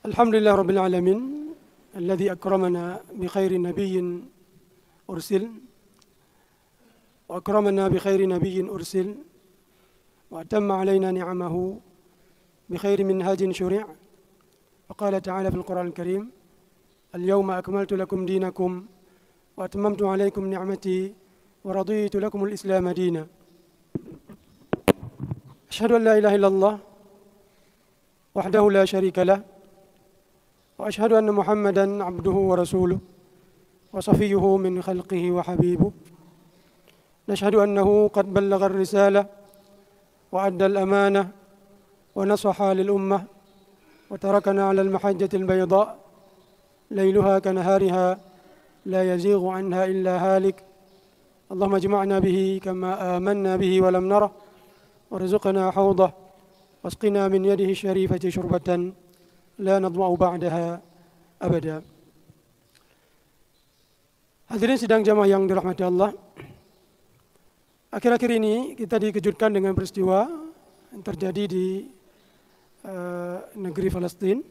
Alhamdulillah Rabbil Alamin alladhi akramana bi khairi nabiyyin ursil wa akramana bi khairi nabiyyin ursil wa atamma alaina ni'amahu bi khairi minhajin syuri' wa qala ta'ala fil Qur'an al-Karim al-yawma akmaltu lakum dinakum wa atmamtu alaykum ni'mati wa raditu lakum al-islam dina. Ashhadu an la ilaha illallah wahdahu la syarika lah wa ashhadu anna Muhammadan abduhu wa rasuluh wa safiyuhu min khalqihi wa habibuh. Nashhadu annahu qad ballagha ar-risalah wa adda al-amanah wa nasaha lil ummah wa tarakana 'ala al-mahajjati al-bayda layluha kanahariha la yazighu anha illa halik. Allahumma ijma'na bihi kama amanna bihi wa lam narah warzuqna hawdah wasqina min yadihi syarifati syurbatan la nadma'u ba'daha abada. Hadirin sidang jamaah yang dirahmati Allah, akhir-akhir ini kita dikejutkan dengan peristiwa yang terjadi di negeri Palestina,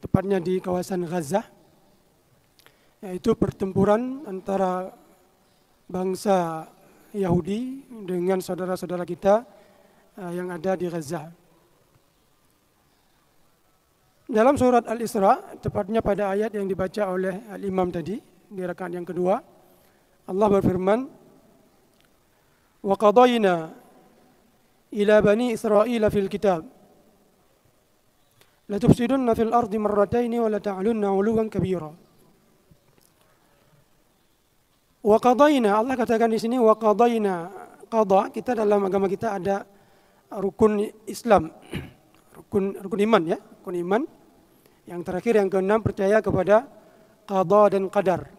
tepatnya di kawasan Gaza, yaitu pertempuran antara bangsa Yahudi dengan saudara-saudara kita yang ada di Gaza. Dalam surat Al-Isra, tepatnya pada ayat yang dibaca oleh Al-Imam tadi, di rakaat yang kedua, Allah berfirman, "Wa qadayna ila bani Israila fil kitab, la tufsidunna fil ardi marrataini wa la ta'lunna 'uluwan kabira." Wa qadayna, Allah katakan di sini wa qadayna. Qada, kita dalam agama kita ada rukun Islam, rukun iman ya, rukun iman. Yang terakhir yang keenam, percaya kepada qada dan qadar.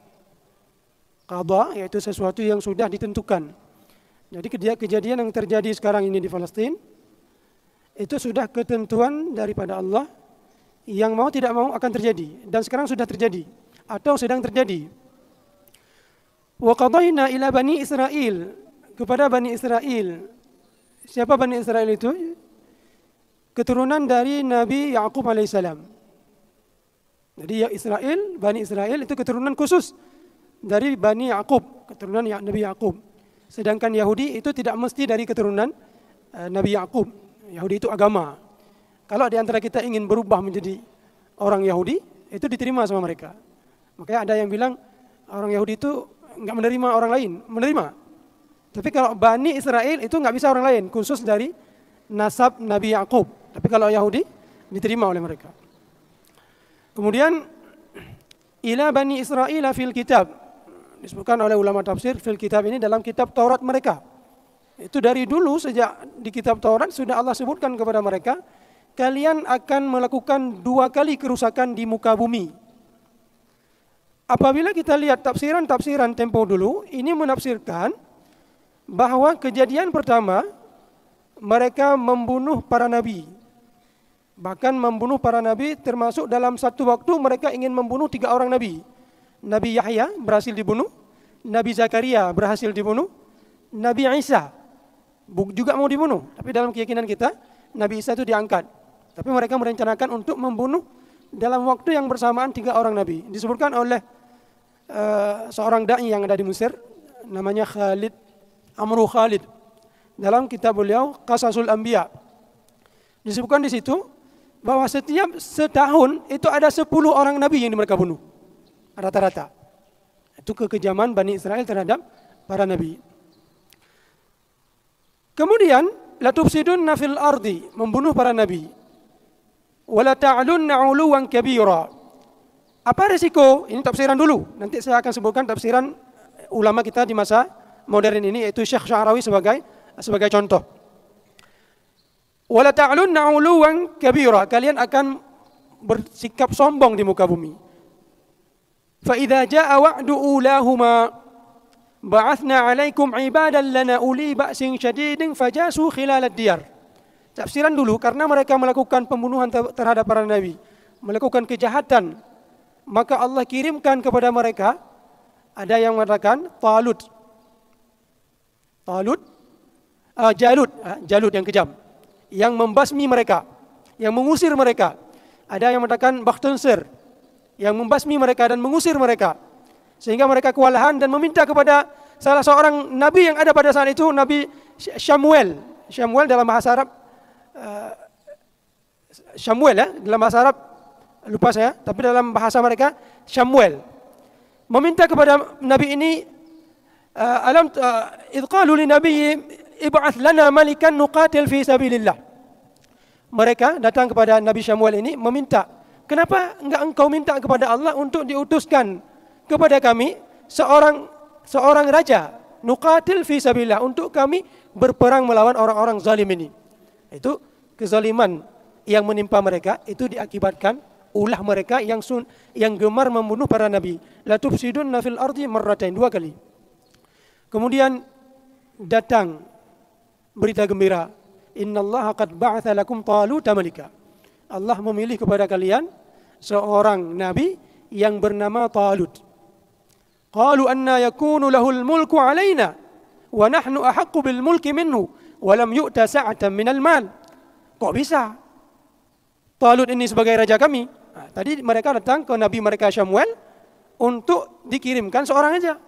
Qada yaitu sesuatu yang sudah ditentukan. Jadi kejadian yang terjadi sekarang ini di Palestina itu sudah ketentuan daripada Allah, yang mau tidak mau akan terjadi, dan sekarang sudah terjadi atau sedang terjadi. Wa qadayna ila bani Israil, kepada Bani Israel. Siapa Bani Israel itu? Keturunan dari Nabi Yaqub alaihissalam. Jadi Israel, Bani Israel itu keturunan khusus dari Bani Yaqub, keturunan Nabi Yaqub. Sedangkan Yahudi itu tidak mesti dari keturunan Nabi Yaqub. Yahudi itu agama. Kalau di antara kita ingin berubah menjadi orang Yahudi, itu diterima sama mereka. Makanya ada yang bilang orang Yahudi itu enggak menerima orang lain, menerima. Tapi kalau Bani Israel itu enggak bisa orang lain, khusus dari nasab Nabi Yaqub. Tapi kalau Yahudi diterima oleh mereka. Kemudian ila Bani Israil fil kitab, disebutkan oleh ulama tafsir, fil kitab ini dalam kitab Taurat mereka. Itu dari dulu, sejak di kitab Taurat sudah Allah sebutkan kepada mereka, kalian akan melakukan 2 kali kerusakan di muka bumi. Apabila kita lihat tafsiran tempo dulu, ini menafsirkan bahwa kejadian pertama mereka membunuh para nabi. Bahkan membunuh para nabi, termasuk dalam satu waktu mereka ingin membunuh 3 orang nabi. Nabi Yahya berhasil dibunuh, Nabi Zakaria berhasil dibunuh, Nabi Isa juga mau dibunuh. Tapi dalam keyakinan kita, Nabi Isa itu diangkat. Tapi mereka merencanakan untuk membunuh dalam waktu yang bersamaan 3 orang nabi. Disebutkan oleh seorang da'i yang ada di Mesir, namanya Amru Khalid. Dalam kitab beliau Qasasul Anbiya, disebutkan di situ bahwa setiap setahun itu ada 10 orang nabi yang mereka bunuh, rata-rata. Itu kekejaman Bani Israel terhadap para nabi. Kemudian la tufsidunna fil ardi, membunuh para nabi. Wa la ta'lunna 'uluwan kabira. Apa risiko? Ini tafsiran dulu. Nanti saya akan sebutkan tafsiran ulama kita di masa modern ini, yaitu Syekh Sya'rawi sebagai contoh. Wala ta'lunna 'uluwan kabira, kalian akan bersikap sombong di muka bumi. Fa idza jaa wa'du ulahuma ba'athna 'alaikum 'ibadan lana uli ba'sin syadidin fajasu khilal ad-diyar. Tafsiran dulu, karena mereka melakukan pembunuhan terhadap para nabi, melakukan kejahatan, maka Allah kirimkan kepada mereka, ada yang mengatakan Jalut yang kejam, yang membasmi mereka, yang mengusir mereka. Ada yang mengatakan Bakhtunsir, yang membasmi mereka dan mengusir mereka. Sehingga mereka kewalahan dan meminta kepada salah seorang nabi yang ada pada saat itu, Nabi Syamuel. Syamuel dalam bahasa Arab, Syamuel ya, dalam bahasa Arab, lupa saya, tapi dalam bahasa mereka, Syamuel. Meminta kepada nabi ini, idh qalu li nabiyyi ib'ath lana malikan nuqatil fi sabilillah. Mereka datang kepada Nabi Syamuel ini meminta, kenapa enggak engkau minta kepada Allah untuk diutuskan kepada kami seorang raja, nuqatil fi sabilillah, untuk kami berperang melawan orang-orang zalim ini. Itu kezaliman yang menimpa mereka, itu diakibatkan ulah mereka yang gemar membunuh para nabi. La tufsidunna fil ardi marratain, 2 kali. Kemudian datang berita gembira, innallaha qad ba'atha lakum Taluta malika. Allah memilih kepada kalian seorang nabi yang bernama Talut. Qalu anna yakunu lahul mulku alaina wa nahnu ahaqqu bil mulki minhu wa lam yu'ta sa'atan minal mal. Kok bisa Talut ini sebagai raja kami? Nah, tadi mereka datang ke nabi mereka Syamuel untuk dikirimkan seorang raja.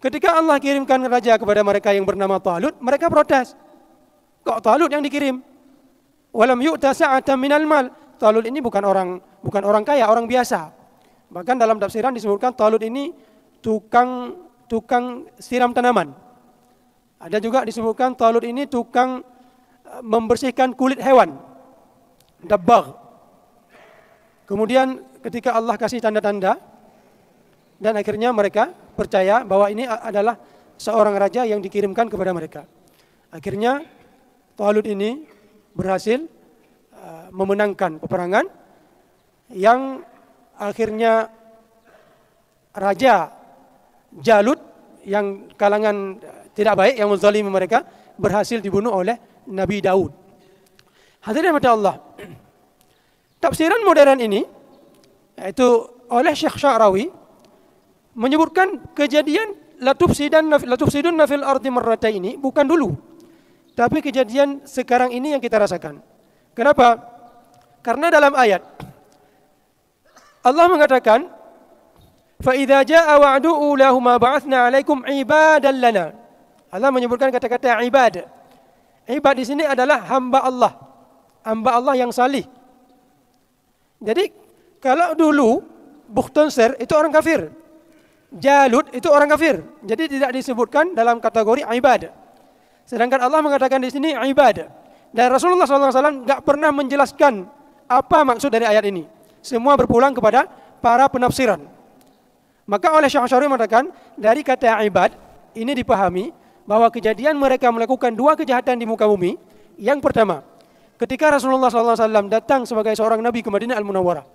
Ketika Allah kirimkan raja kepada mereka yang bernama Talut, mereka protes. Kok Talut yang dikirim? Walam yu'ta sa'atan minal mal. Talut ini bukan orang kaya, orang biasa. Bahkan dalam tafsiran disebutkan Talut ini tukang siram tanaman. Ada juga disebutkan Talut ini tukang membersihkan kulit hewan, dabbagh. Kemudian ketika Allah kasih tanda-tanda, dan akhirnya mereka percaya bahwa ini adalah seorang raja yang dikirimkan kepada mereka. Akhirnya Talut ini berhasil memenangkan peperangan yang akhirnya Raja Jalut yang kalangan tidak baik, yang menzalimi mereka, berhasil dibunuh oleh Nabi Daud. Hadirin mata Allah, tafsiran modern ini, yaitu oleh Syekh Sya'rawi, menyebutkan kejadian latufsidunna fil ardi marratain ini bukan dulu, tapi kejadian sekarang ini yang kita rasakan. Kenapa? Karena dalam ayat Allah mengatakan, fa idza jaa wa'du ulahuma ba'athna 'alaikum 'ibadan lana. Allah menyebutkan kata-kata ibad. Ibad di sini adalah hamba Allah. Hamba Allah yang salih. Jadi kalau dulu Bukhtunsir itu orang kafir, Jalut itu orang kafir, jadi tidak disebutkan dalam kategori ibad. Sedangkan Allah mengatakan di sini ibad. Dan Rasulullah SAW tidak pernah menjelaskan apa maksud dari ayat ini. Semua berpulang kepada para penafsiran. Maka oleh Syekh Sya'rawi mengatakan dari kata ibad ini dipahami bahwa kejadian mereka melakukan 2 kejahatan di muka bumi. Yang pertama, ketika Rasulullah SAW datang sebagai seorang nabi ke Madinah Al-Munawwarah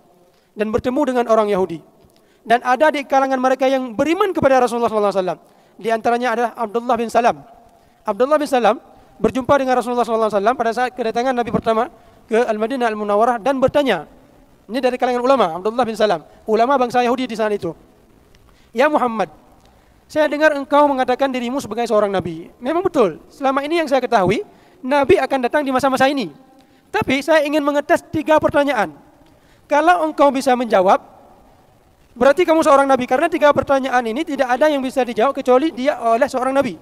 dan bertemu dengan orang Yahudi, dan ada di kalangan mereka yang beriman kepada Rasulullah SAW. Di antaranya adalah Abdullah bin Salam. Abdullah bin Salam berjumpa dengan Rasulullah SAW pada saat kedatangan Nabi pertama ke Al-Madinah Al-Munawwarah dan bertanya. Ini dari kalangan ulama, Abdullah bin Salam, ulama bangsa Yahudi di saat itu. Ya Muhammad, saya dengar engkau mengatakan dirimu sebagai seorang nabi. Memang betul, selama ini yang saya ketahui, nabi akan datang di masa-masa ini. Tapi saya ingin mengetes 3 pertanyaan. Kalau engkau bisa menjawab, berarti kamu seorang nabi. Karena 3 pertanyaan ini tidak ada yang bisa dijawab kecuali dia oleh seorang nabi.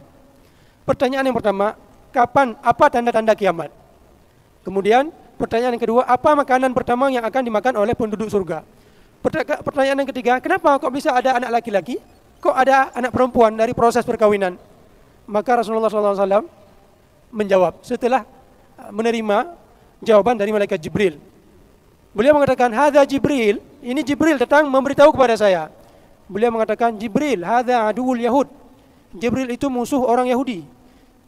Pertanyaan yang pertama, apa tanda-tanda kiamat? Kemudian pertanyaan yang kedua, apa makanan pertama yang akan dimakan oleh penduduk surga? Pertanyaan yang ketiga, kenapa kok bisa ada anak laki-laki? Kok ada anak perempuan dari proses perkawinan? Maka Rasulullah SAW menjawab setelah menerima jawaban dari malaikat Jibril. Beliau mengatakan, hadza Jibril, ini Jibril datang memberitahu kepada saya. Beliau mengatakan, Jibril, hadza aduul Yahud. Jibril itu musuh orang Yahudi.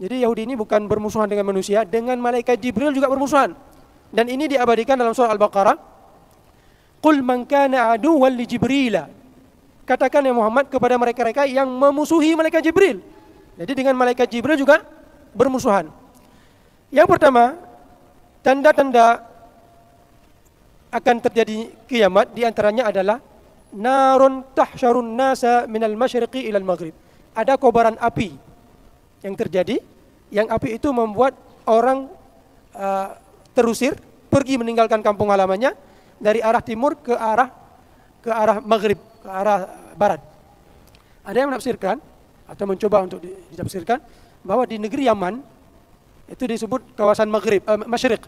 Jadi Yahudi ini bukan bermusuhan dengan manusia, dengan malaikat Jibril juga bermusuhan. Dan ini diabadikan dalam surah Al-Baqarah. Qul man kana aduwwan li Jibril. Katakan ya Muhammad kepada mereka-mereka yang memusuhi malaikat Jibril. Jadi dengan malaikat Jibril juga bermusuhan. Yang pertama, tanda-tanda akan terjadi kiamat diantaranya adalah narun tahsyarun nasa minal masyriqi ilal maghrib. Ada kobaran api yang terjadi, yang api itu membuat orang terusir, pergi meninggalkan kampung halamannya, dari arah timur ke arah maghrib, ke arah barat. Ada yang menafsirkan atau mencoba untuk ditafsirkan bahwa di negeri Yaman itu disebut kawasan masyriq,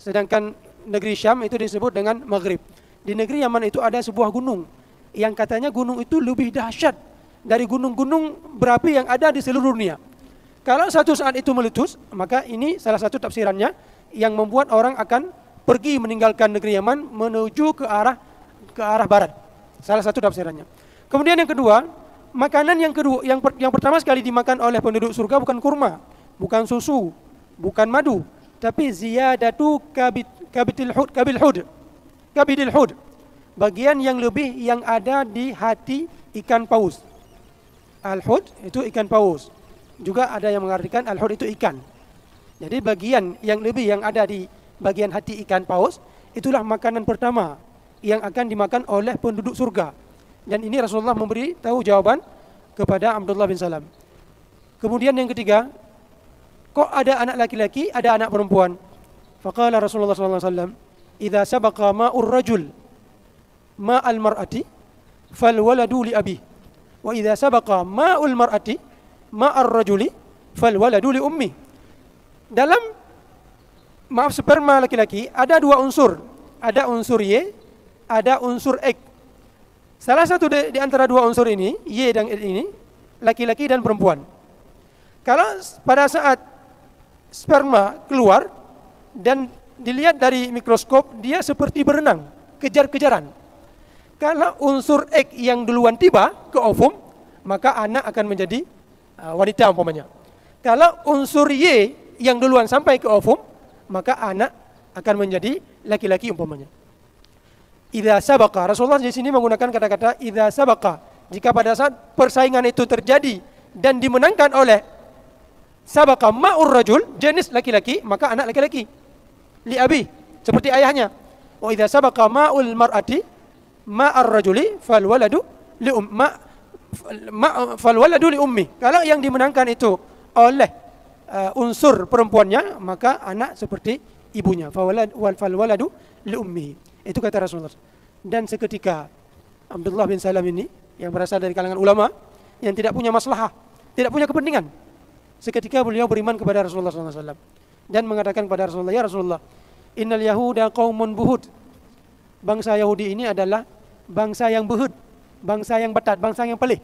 sedangkan negeri Syam itu disebut dengan maghrib. Di negeri Yaman itu ada sebuah gunung yang katanya gunung itu lebih dahsyat dari gunung-gunung berapi yang ada di seluruh dunia. Kalau satu saat itu meletus, maka ini salah satu tafsirannya yang membuat orang akan pergi meninggalkan negeri Yaman menuju ke arah barat. Salah satu tafsirannya. Kemudian yang kedua, makanan yang pertama sekali dimakan oleh penduduk surga bukan kurma, bukan susu, bukan madu, tapi ziyadatu kabidil hud. Bagian yang lebih yang ada di hati ikan paus. Al-hud itu ikan paus. Juga ada yang mengartikan al-hud itu ikan. Jadi bagian yang lebih yang ada di bagian hati ikan paus, itulah makanan pertama yang akan dimakan oleh penduduk surga. Dan ini Rasulullah memberi tahu jawaban kepada Abdullah bin Salam. Kemudian yang ketiga, kok ada anak laki-laki, ada anak perempuan? Faqala Rasulullah SAW, idza sabaqa ma'ur rajul ma'al mar'ati fal waladu li abi, wa idza sabaqa ma'ul mar'ati ma'ar rajuli fal waladu li ummi. Dalam sperma laki-laki ada dua unsur, ada unsur Y, ada unsur X. Salah satu di antara dua unsur ini, Y dan X ini, laki-laki dan perempuan. Kalau pada saat sperma keluar dan dilihat dari mikroskop, dia seperti berenang, kejar-kejaran. Kalau unsur X yang duluan tiba ke ovum, maka anak akan menjadi wanita umpamanya. Kalau unsur Y yang duluan sampai ke ovum, maka anak akan menjadi laki-laki umpamanya. Idza sabaqa, Rasulullah di sini menggunakan kata-kata idza sabaqa. Jika pada saat persaingan itu terjadi dan dimenangkan oleh sabaqa ma'ur rajul, jenis laki-laki, maka anak laki-laki. Li abi, seperti ayahnya. Wa idza sabaqa ma'ul mar'ati ma'ar rajuli fal waladu li fal waladu li ummi. Kalau yang dimenangkan itu oleh unsur perempuannya, maka anak seperti ibunya. Fal waladu li ummi. Itu kata Rasulullah. Dan seketika Abdullah bin Salam ini yang berasal dari kalangan ulama yang tidak punya maslahah, tidak punya kepentingan, seketika beliau beriman kepada Rasulullah SAW dan mengatakan kepada Rasulullah, ya Rasulullah, innal yahuda qaumun buhud. Bangsa Yahudi ini adalah bangsa yang buhud, bangsa yang batat, bangsa yang pelih.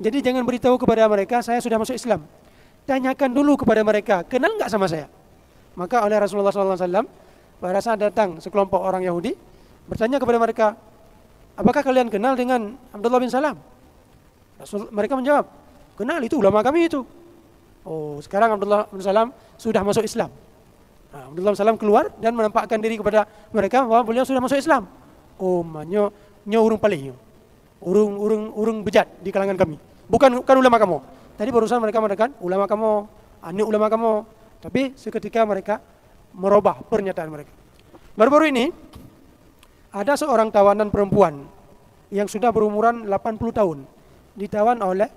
Jadi jangan beritahu kepada mereka saya sudah masuk Islam. Tanyakan dulu kepada mereka, kenal enggak sama saya? Maka oleh Rasulullah SAW pada saat datang sekelompok orang Yahudi bertanya kepada mereka, apakah kalian kenal dengan Abdullah bin Salam? Mereka menjawab, kenal, itu ulama kami itu. Oh, sekarang Abdullah bin Salam sudah masuk Islam. Nah, Abdullah bin Salam keluar dan menampakkan diri kepada mereka bahwa beliau sudah masuk Islam. Oh, nyo urung palih, urung bejat di kalangan kami. Bukan ulama kamu. Tadi barusan mereka mengatakan ulama kamu, anu ulama kamu. Tapi seketika mereka merubah pernyataan mereka. Baru-baru ini ada seorang tawanan perempuan yang sudah berumuran 80 tahun ditawan oleh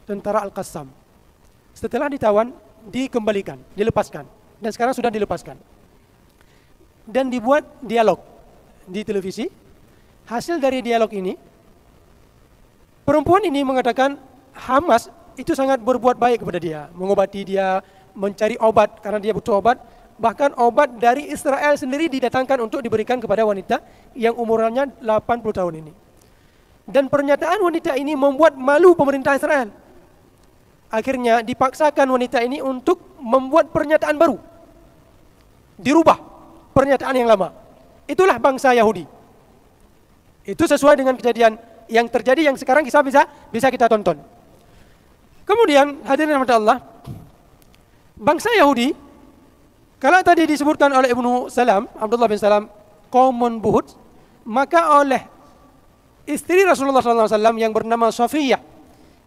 tentara Al-Qassam. Setelah ditawan, dikembalikan, dilepaskan, dan sekarang sudah dilepaskan. Dan dibuat dialog di televisi. Hasil dari dialog ini, perempuan ini mengatakan Hamas itu sangat berbuat baik kepada dia, mengobati dia, mencari obat karena dia butuh obat. Bahkan obat dari Israel sendiri didatangkan untuk diberikan kepada wanita yang umurannya 80 tahun ini. Dan pernyataan wanita ini membuat malu pemerintah Israel. Akhirnya dipaksakan wanita ini untuk membuat pernyataan baru. Dirubah pernyataan yang lama. Itulah bangsa Yahudi. Itu sesuai dengan kejadian yang terjadi yang sekarang bisa kita tonton. Kemudian hadirin rahmat Allah, bangsa Yahudi, kalau tadi disebutkan oleh Ibnu Salam, Abdullah bin Salam, qaumun buhud, maka oleh istri Rasulullah SAW yang bernama Safiyah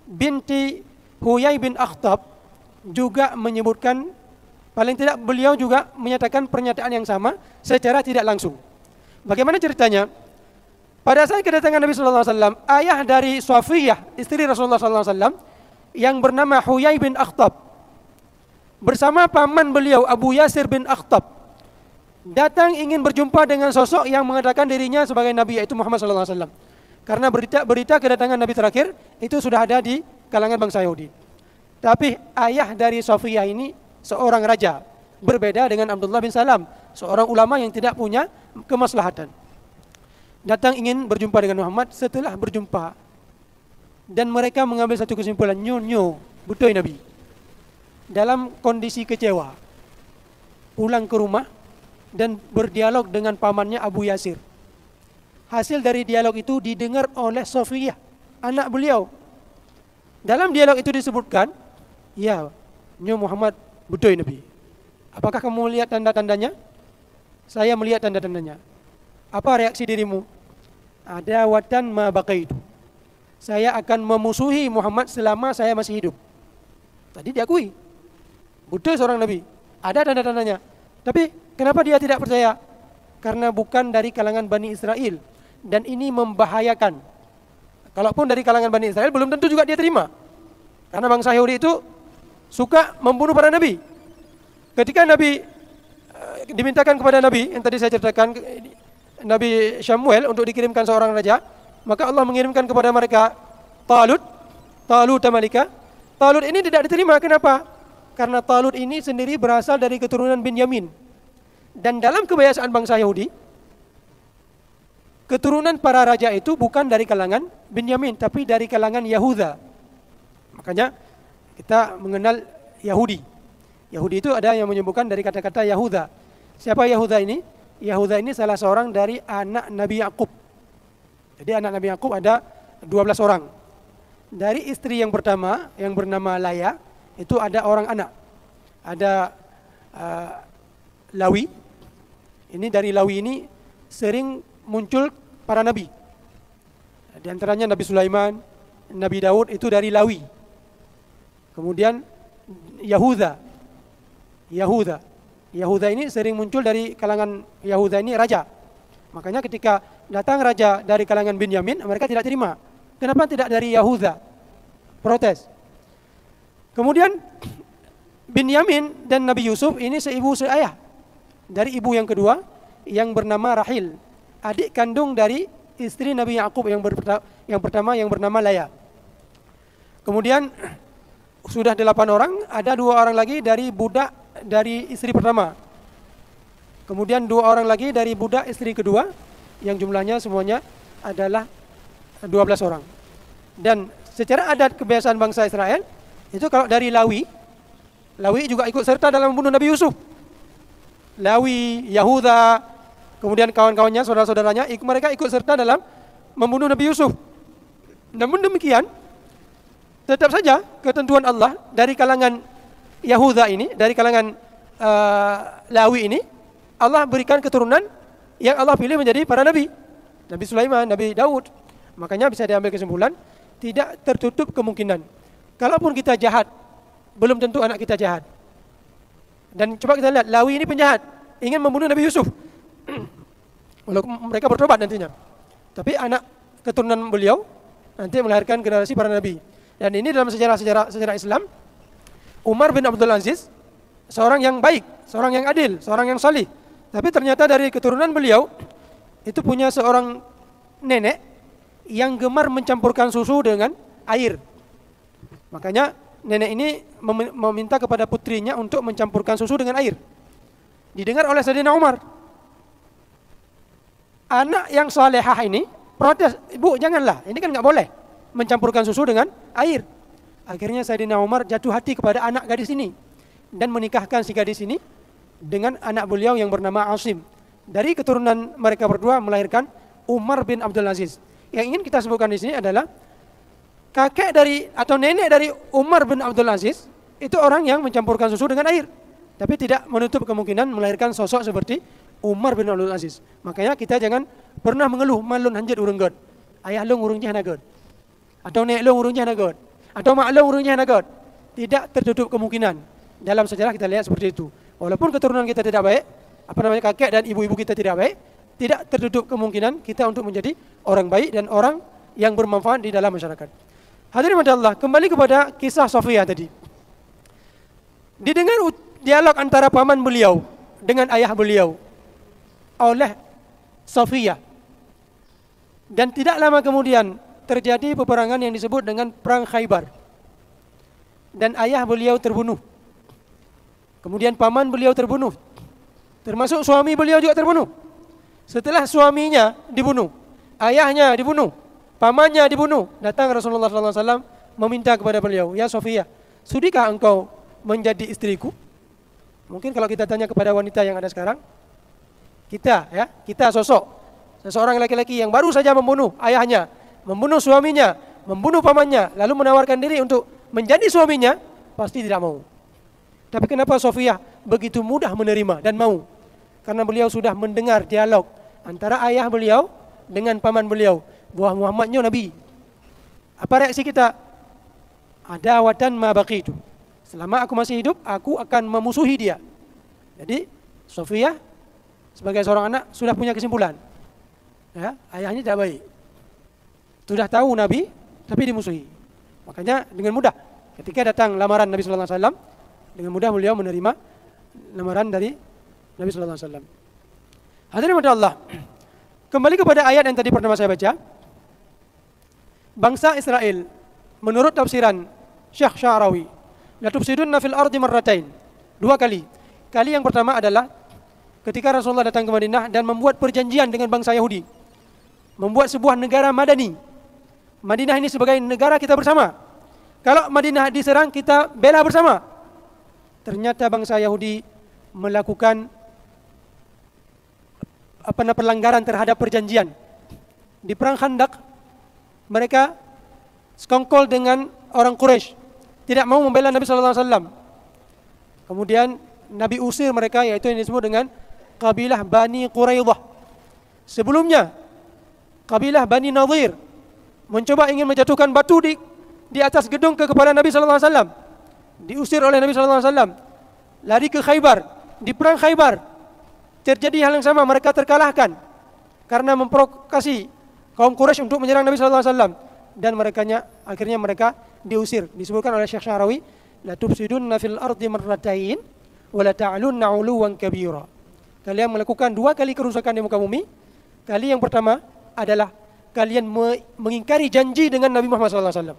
binti Huyai bin Akhtab juga menyebutkan, paling tidak beliau juga menyatakan pernyataan yang sama secara tidak langsung. Bagaimana ceritanya? Pada saat kedatangan Nabi SAW, ayah dari Safiyah, istri Rasulullah SAW, yang bernama Huyai bin Akhtab, bersama paman beliau Abu Yasir bin Akhtab, datang ingin berjumpa dengan sosok yang mengatakan dirinya sebagai nabi, yaitu Muhammad sallallahu alaihi wasallam. Karena berita kedatangan nabi terakhir itu sudah ada di kalangan bangsa Yahudi. Tapi ayah dari Safiyah ini seorang raja, berbeda dengan Abdullah bin Salam, seorang ulama yang tidak punya kemaslahatan. Datang ingin berjumpa dengan Muhammad. Setelah berjumpa dan mereka mengambil satu kesimpulan, nyo betul Nabi. Dalam kondisi kecewa, pulang ke rumah dan berdialog dengan pamannya Abu Yasir. Hasil dari dialog itu didengar oleh Safiyah, anak beliau. Dalam dialog itu disebutkan, ya, nyo Muhammad betul Nabi. Apakah kamu melihat tanda-tandanya? Saya melihat tanda-tandanya. Apa reaksi dirimu? Ada watan ma baqaitu. Saya akan memusuhi Muhammad selama saya masih hidup. Tadi diakui, betul seorang Nabi. Ada tanda-tandanya. Tapi kenapa dia tidak percaya? Karena bukan dari kalangan Bani Israel. Dan ini membahayakan. Kalaupun dari kalangan Bani Israel, belum tentu juga dia terima. Karena bangsa Yahudi itu suka membunuh para Nabi. Ketika Nabi dimintakan kepada Nabi, yang tadi saya ceritakan, Nabi Samuel untuk dikirimkan seorang raja, maka Allah mengirimkan kepada mereka Talut Malika. Talut ini tidak diterima. Kenapa? Karena Talut ini sendiri berasal dari keturunan Binyamin. Dan dalam kebiasaan bangsa Yahudi, keturunan para raja itu bukan dari kalangan Binyamin, tapi dari kalangan Yahuda. Makanya kita mengenal Yahudi. Yahudi itu ada yang menyebutkan dari kata-kata Yahuda. Siapa Yahuda ini? Yahuda ini salah seorang dari anak Nabi Yakub. Jadi anak Nabi Yakub ada 12 orang. Dari istri yang pertama yang bernama Laya, itu ada orang anak. Ada Lawi. Ini dari Lawi ini sering muncul para nabi. Di antaranya Nabi Sulaiman, Nabi Daud itu dari Lawi. Kemudian Yahuda ini sering muncul dari kalangan Yahuda ini raja. Makanya ketika datang raja dari kalangan Binyamin, mereka tidak terima. Kenapa tidak dari Yahuda? Protes. Kemudian Binyamin dan Nabi Yusuf ini seibu seayah. Dari ibu yang kedua yang bernama Rahil, adik kandung dari istri Nabi Yakub yang pertama yang bernama Laya. Kemudian sudah 8 orang, ada 2 orang lagi dari budak dari istri pertama. Kemudian 2 orang lagi dari budak istri kedua, yang jumlahnya semuanya adalah 12 orang. Dan secara adat kebiasaan bangsa Israel, itu kalau dari Lawi juga ikut serta dalam membunuh Nabi Yusuf. Lawi, Yahuda, kemudian kawan-kawannya, saudara-saudaranya, mereka ikut serta dalam membunuh Nabi Yusuf. Namun demikian, tetap saja ketentuan Allah dari kalangan Yahuda ini, dari kalangan Lawi ini, Allah berikan keturunan yang Allah pilih menjadi para nabi. Nabi Sulaiman, Nabi Daud. Makanya bisa diambil kesimpulan, tidak tertutup kemungkinan. Kalaupun kita jahat, belum tentu anak kita jahat. Dan coba kita lihat, Lawi ini penjahat, ingin membunuh Nabi Yusuf. Walaupun mereka bertobat nantinya. Tapi anak keturunan beliau nanti melahirkan generasi para nabi. Dan ini dalam sejarah Islam, Umar bin Abdul Aziz, seorang yang baik, seorang yang adil, seorang yang salih. Tapi ternyata dari keturunan beliau, itu punya seorang nenek yang gemar mencampurkan susu dengan air. Makanya nenek ini meminta kepada putrinya untuk mencampurkan susu dengan air. Didengar oleh Sayyidina Umar. Anak yang salehah ini protes, "Ibu, janganlah, ini kan nggak boleh mencampurkan susu dengan air." Akhirnya Sayyidina Umar jatuh hati kepada anak gadis ini dan menikahkan si gadis ini dengan anak beliau yang bernama Asim. Dari keturunan mereka berdua melahirkan Umar bin Abdul Aziz. Yang ingin kita sebutkan di sini adalah kakek dari atau nenek dari Umar bin Abdul Aziz itu orang yang mencampurkan susu dengan air, tapi tidak menutup kemungkinan melahirkan sosok seperti Umar bin Abdul Aziz. Makanya kita jangan pernah mengeluh malun hanjat urung god, ayah lu urung jahna god, atau nek lu urung jahna god, atau mak lu urung jahna god. Tidak tertutup kemungkinan. Dalam sejarah kita lihat seperti itu. Walaupun keturunan kita tidak baik, kakek dan ibu-ibu kita tidak baik, tidak tertutup kemungkinan kita untuk menjadi orang baik dan orang yang bermanfaat di dalam masyarakat. Hadirin Allah, kembali kepada kisah Safiyah tadi. Didengar dialog antara paman beliau dengan ayah beliau. oleh Safiyah. Dan tidak lama kemudian terjadi peperangan yang disebut dengan Perang Khaybar. Dan ayah beliau terbunuh. Kemudian paman beliau terbunuh. Termasuk suami beliau juga terbunuh. Setelah suaminya dibunuh, ayahnya dibunuh, pamannya dibunuh, datang Rasulullah SAW meminta kepada beliau, "Ya Safiyah, sudikah engkau menjadi istriku?" Mungkin kalau kita tanya kepada wanita yang ada sekarang, kita sosok seseorang laki-laki yang baru saja membunuh ayahnya, membunuh suaminya, membunuh pamannya, lalu menawarkan diri untuk menjadi suaminya, pasti tidak mau. Tapi kenapa Safiyah begitu mudah menerima dan mau? Karena beliau sudah mendengar dialog antara ayah beliau dengan paman beliau, bahwa Muhammadnya Nabi. Apa reaksi kita? Ada watan ma baqitu. Selama aku masih hidup, aku akan memusuhi dia. Jadi Safiyah sebagai seorang anak sudah punya kesimpulan. Ya, ayahnya tidak baik. Sudah tahu Nabi, tapi dimusuhi. Makanya dengan mudah ketika datang lamaran Nabi sallallahu alaihi wasallam, dengan mudah beliau menerima lamaran dari Nabi sallallahu alaihi wasallam. Hadirin mata Allah. Kembali kepada ayat yang tadi pertama saya baca. Bangsa Israel menurut tafsiran Syekh Sya'rawi, la tufsidunna fil ardi marratain. 2 kali. Kali yang pertama adalah ketika Rasulullah datang ke Madinah dan membuat perjanjian dengan bangsa Yahudi. Membuat sebuah negara madani. Madinah ini sebagai negara kita bersama. Kalau Madinah diserang, kita bela bersama. Ternyata bangsa Yahudi melakukan pelanggaran terhadap perjanjian. Di perang Khandaq, mereka sekongkol dengan orang Quraisy, tidak mau membela Nabi sallallahu alaihi wasallam. Kemudian Nabi usir mereka, yaitu yang disebut dengan kabilah Bani Quraidah. Sebelumnya kabilah Bani Nadir mencoba ingin menjatuhkan batu di atas gedung kepada Nabi sallallahu alaihi wasallam. Diusir oleh Nabi sallallahu alaihi wasallam. Lari ke Khaybar. Di perang Khaybar terjadi hal yang sama, mereka terkalahkan karena memprovokasi kaum Quraisy untuk menyerang Nabi sallallahu alaihi wasallam, dan akhirnya mereka diusir. Disebutkan oleh Syekh Sya'rawi, la tufsidunna fil ardi marratain wa la ta'lunna 'uluwan kabira. Kalian melakukan 2 kali kerusakan di muka bumi. Kali yang pertama adalah kalian mengingkari janji dengan Nabi Muhammad SAW.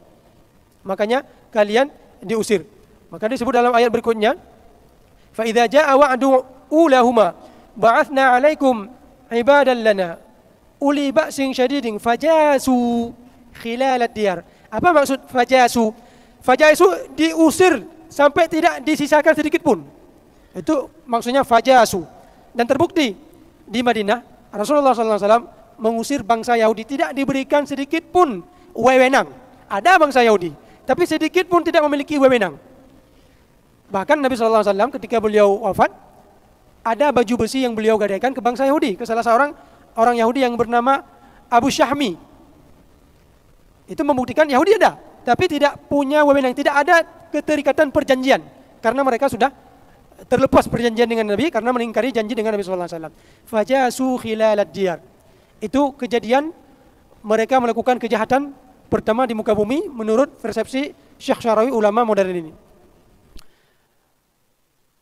Makanya kalian diusir. Maka disebut dalam ayat berikutnya, fa idza jaa wa'du ulahuma ba'athna 'alaikum ibadan lana uli ba'sin syadidin fajasu khilal ad-diyar. Apa maksud fajasu? Fajasu diusir sampai tidak disisakan sedikit pun. Itu maksudnya fajasu. Dan terbukti di Madinah Rasulullah SAW mengusir bangsa Yahudi, tidak diberikan sedikit pun wewenang. Ada bangsa Yahudi, tapi sedikit pun tidak memiliki wewenang. Bahkan Nabi SAW ketika beliau wafat, ada baju besi yang beliau gadaikan ke bangsa Yahudi, ke salah seorang orang Yahudi yang bernama Abu Syahmi. Itu membuktikan Yahudi ada, tapi tidak punya wewenang, tidak ada keterikatan perjanjian, karena mereka sudah terlepas perjanjian dengan Nabi karena mengingkari janji dengan Nabi SAW. Fajasu khilal ad-diyar. Itu kejadian mereka melakukan kejahatan pertama di muka bumi menurut persepsi Syekh Sya'rawi, ulama modern ini.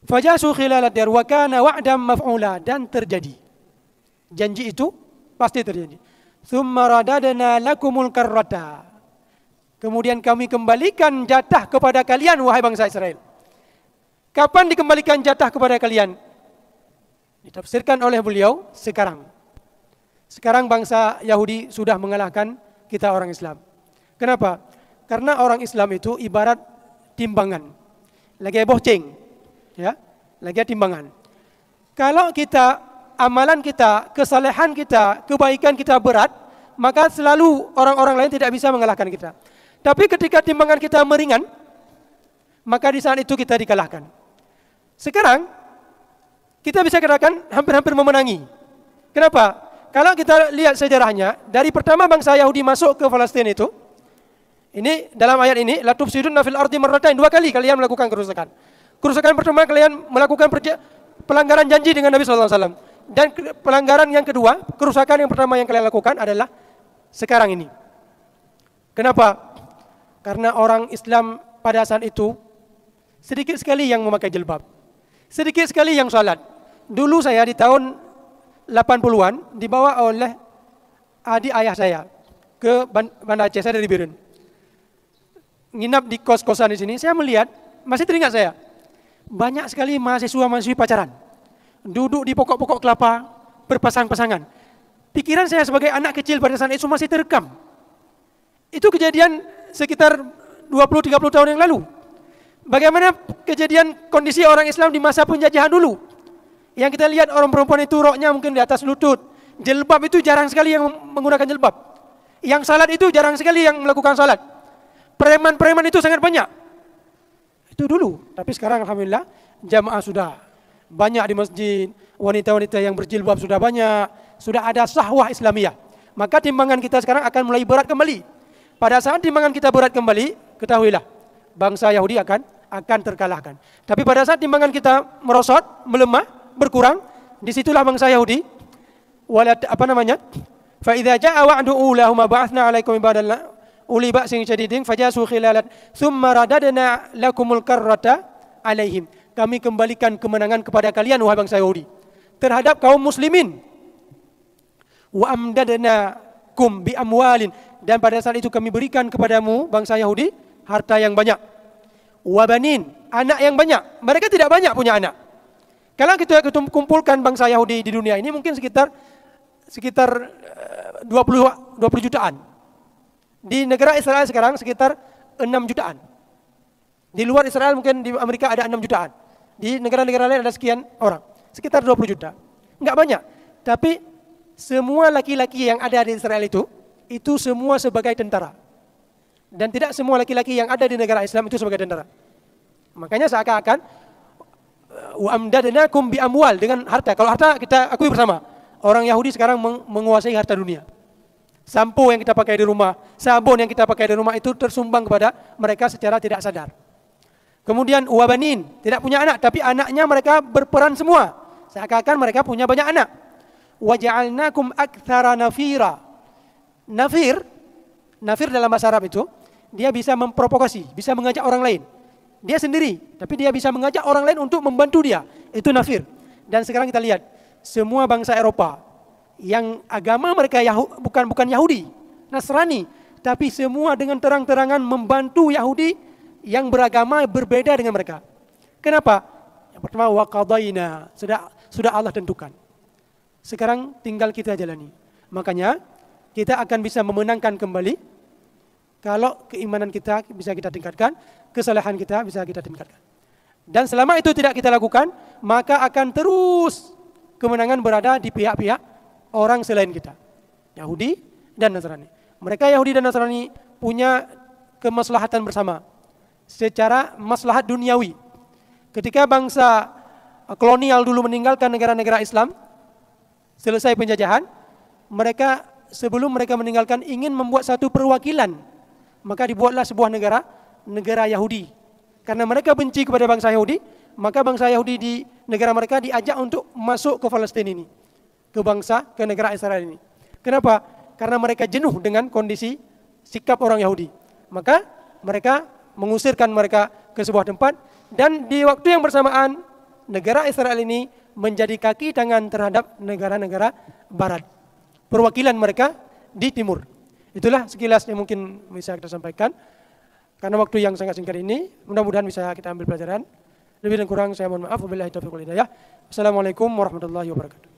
Fajasu khilal ad-diyar wa kana wa'dan maf'ula, dan terjadi. Janji itu pasti terjadi. Tsumma radadna lakumul karrata. Kemudian kami kembalikan jatah kepada kalian, wahai bangsa Israel. Kapan dikembalikan jatah kepada kalian? Ditafsirkan oleh beliau sekarang. Sekarang bangsa Yahudi sudah mengalahkan kita orang Islam. Kenapa? Karena orang Islam itu ibarat timbangan. Lagi bohceng, ya, lagi timbangan. Kalau kita, amalan kita, kesalehan kita, kebaikan kita berat, maka selalu orang-orang lain tidak bisa mengalahkan kita. Tapi ketika timbangan kita meringan, maka di saat itu kita dikalahkan. Sekarang kita bisa katakan hampir-hampir memenangi. Kenapa? Kalau kita lihat sejarahnya, dari pertama bangsa Yahudi masuk ke Palestina itu, ini dalam ayat ini, la tufsidunna fil ardi marratain, 2 kali kalian melakukan kerusakan. Kerusakan pertama kalian melakukan pelanggaran janji dengan Nabi SAW. Dan pelanggaran yang kedua, kerusakan yang pertama yang kalian lakukan adalah sekarang ini. Kenapa? Karena orang Islam pada saat itu sedikit sekali yang memakai jilbab, sedikit sekali yang salat. Dulu saya di tahun 80-an dibawa oleh adik ayah saya ke Banda Aceh, saya dari Biren. Nginap di kos-kosan di sini, saya melihat, masih teringat saya, banyak sekali mahasiswa-mahasiswi pacaran. Duduk di pokok-pokok kelapa, berpasang-pasangan. Pikiran saya sebagai anak kecil pada saat itu masih terekam. Itu kejadian sekitar 20-30 tahun yang lalu. Bagaimana kejadian kondisi orang Islam di masa penjajahan dulu. Yang kita lihat orang perempuan itu roknya mungkin di atas lutut. Jilbab itu jarang sekali yang menggunakan jilbab. Yang salat itu jarang sekali yang melakukan salat. Preman-preman itu sangat banyak. Itu dulu. Tapi sekarang alhamdulillah jamaah sudah banyak di masjid. Wanita-wanita yang berjilbab sudah banyak. Sudah ada sahwah Islamiyah. Maka timbangan kita sekarang akan mulai berat kembali. Pada saat timbangan kita berat kembali, ketahuilah bangsa Yahudi akan terkalahkan. Tapi pada saat timbangan kita merosot, melemah, berkurang, disitulah bangsa Yahudi fa idza jaa wa'du ulahuma ba'athna 'alaikum ibadan uli ba'sin syadidin fajasu khilalat thumma radadna lakumul karrata 'alaihim. Kami kembalikan kemenangan kepada kalian wahai bangsa Yahudi terhadap kaum muslimin. Wa amdadnakum bi amwalin, dan pada saat itu kami berikan kepadamu bangsa Yahudi harta yang banyak. Wa banin, anak yang banyak. Mereka tidak banyak punya anak. Kalau kita kumpulkan bangsa Yahudi di dunia ini mungkin sekitar 20 jutaan. Di negara Israel sekarang sekitar 6 jutaan. Di luar Israel mungkin di Amerika ada 6 jutaan. Di negara-negara lain ada sekian orang. Sekitar 20 juta. Enggak banyak. Tapi semua laki-laki yang ada di Israel itu semua sebagai tentara. Dan tidak semua laki-laki yang ada di negara Islam itu sebagai tentara. Makanya seakan-akan wa amdadnakum bi amwal, dengan harta. Kalau harta kita akui bersama. Orang Yahudi sekarang menguasai harta dunia. Sampo yang kita pakai di rumah, sabun yang kita pakai di rumah itu tersumbang kepada mereka secara tidak sadar. Kemudian wabanin, tidak punya anak, tapi anaknya mereka berperan semua. Seakan-akan mereka punya banyak anak. Waja'alnakum aktsara nafira. Nafir dalam bahasa Arab itu, dia bisa memprovokasi, bisa mengajak orang lain. Dia sendiri, tapi dia bisa mengajak orang lain untuk membantu dia. Itu nafir. Dan sekarang kita lihat, semua bangsa Eropa yang agama mereka bukan Yahudi, Nasrani, tapi semua dengan terang-terangan membantu Yahudi yang beragama berbeda dengan mereka. Kenapa? Yang pertama, waqadaina, sudah Allah tentukan. Sekarang tinggal kita jalani. Makanya kita akan bisa memenangkan kembali kalau keimanan kita bisa kita tingkatkan, kesalehan kita bisa kita tingkatkan. Dan selama itu tidak kita lakukan, maka akan terus kemenangan berada di pihak-pihak orang selain kita, Yahudi dan Nasrani. Mereka Yahudi dan Nasrani punya kemaslahatan bersama secara maslahat duniawi. Ketika bangsa kolonial dulu meninggalkan negara-negara Islam, selesai penjajahan, mereka sebelum mereka meninggalkan ingin membuat satu perwakilan, maka dibuatlah sebuah negara Yahudi. Karena mereka benci kepada bangsa Yahudi, maka bangsa Yahudi di negara mereka diajak untuk masuk ke Palestina ini, ke negara Israel ini. Kenapa? Karena mereka jenuh dengan kondisi sikap orang Yahudi. Maka mereka mengusirkan mereka ke sebuah tempat, dan di waktu yang bersamaan negara Israel ini menjadi kaki tangan terhadap negara-negara barat, perwakilan mereka di timur. Itulah sekilas yang mungkin bisa kita sampaikan. Karena waktu yang sangat singkat ini, mudah-mudahan bisa kita ambil pelajaran. Lebih dan kurang saya mohon maaf. Wabillahi taufiq wal hidayah. Assalamualaikum warahmatullahi wabarakatuh.